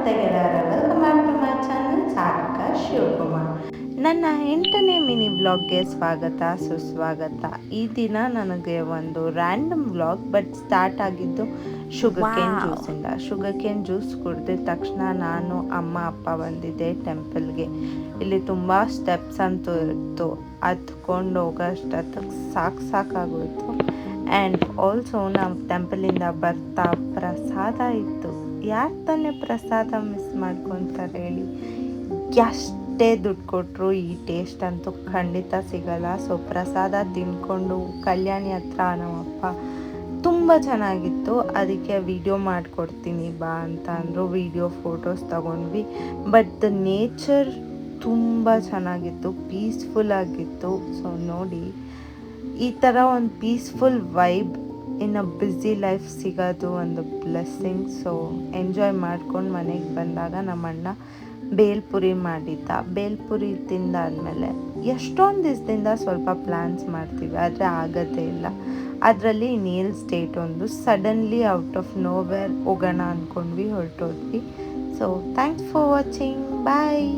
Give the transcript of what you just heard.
ನಮಸ್ತೆ ಗೆಳೆಯರ, welcome back to my channel Sarthaka Shivakumar. ನನ್ನ 8ನೇ ಮಿನಿ ವ್ಲಾಗ್ಗೆ ಸ್ವಾಗತ ಸುಸ್ವಾಗತ. ಈ ದಿನ ನನಗೆ ಒಂದು ರ್ಯಾಂಡಮ್ ವ್ಲಾಗ್, ಬಟ್ ಸ್ಟಾರ್ಟ್ ಆಗಿದ್ದು ಶುಗರ್ಕೇನ್ ಜ್ಯೂಸಿಂದ. ಶುಗರ್ಕೇನ್ ಜ್ಯೂಸ್ ಕುಡಿದ ತಕ್ಷಣ ನಾನು ಅಮ್ಮ ಅಪ್ಪ ಬಂದಿದ್ದೆ ಟೆಂಪಲ್ಗೆ. ಇಲ್ಲಿ ತುಂಬ ಸ್ಟೆಪ್ಸ್ ಅಂತೂ ಇತ್ತು, ಹತ್ಕೊಂಡು ಹೋಗೋಷ್ಟೊತ್ತಿಗೆ ಸಾಕಾಗೋಯ್ತು. ಆ್ಯಂಡ್ ಆಲ್ಸೋ ನಾವು ಟೆಂಪಲಿಂದ ಬರ್ತಾ ಪ್ರಸಾದ ಇತ್ತು. ಯಾರು ತಾನೇ ಪ್ರಸಾದ ಮಿಸ್ ಮಾಡ್ಕೊತಾರೆ ಹೇಳಿ? ಎಷ್ಟೇ ದುಡ್ಡು ಕೊಟ್ಟರು ಈ ಟೇಸ್ಟ್ ಅಂತೂ ಖಂಡಿತ ಸಿಗಲ್ಲ. ಸೊ ಪ್ರಸಾದ ತಿನ್ಕೊಂಡು ಕಲ್ಯಾಣಿ ಹತ್ರ ನಮ್ಮಪ್ಪ ತುಂಬ ಚೆನ್ನಾಗಿತ್ತು, ಅದಕ್ಕೆ ವಿಡಿಯೋ ಮಾಡಿಕೊಡ್ತೀನಿ ಬಾ ಅಂತ ಅಂದರು. ವಿಡಿಯೋ ಫೋಟೋಸ್ ತಗೊಂಡ್ವಿ. ಬಟ್ ದ ನೇಚರ್ ತುಂಬ ಚೆನ್ನಾಗಿತ್ತು, ಪೀಸ್ಫುಲ್ ಆಗಿತ್ತು. ಸೊ ನೋಡಿ, ಈ ಥರ ಒಂದು ಪೀಸ್ಫುಲ್ ವೈಬ್ ಇನ್ ಅ ಬ್ಯುಸಿ ಲೈಫ್ ಸಿಗೋದು ಒಂದು ಬ್ಲೆಸ್ಸಿಂಗ್. ಸೊ ಎಂಜಾಯ್ ಮಾಡ್ಕೊಂಡು ಮನೆಗೆ ಬಂದಾಗ ನಮ್ಮಣ್ಣ ಬೇಲ್ಪುರಿ ಮಾಡಿದ್ದ. ಬೇಲ್ಪುರಿ ತಿಂದಾದಮೇಲೆ ಎಷ್ಟೊಂದು ದಿವಸದಿಂದ ಸ್ವಲ್ಪ ಪ್ಲ್ಯಾನ್ಸ್ ಮಾಡ್ತೀವಿ, ಆದರೆ ಆಗೋದೇ ಇಲ್ಲ. ಅದರಲ್ಲಿ ನೇಲ್ಸ್ ಡೇಟ್ ಒಂದು ಸಡನ್ಲಿ ಔಟ್ ಆಫ್ ನೋವೇರ್ ಹೋಗೋಣ ಅಂದ್ಕೊಂಡ್ವಿ, ಹೊರಟೋದ್ವಿ. So thanks for watching, bye.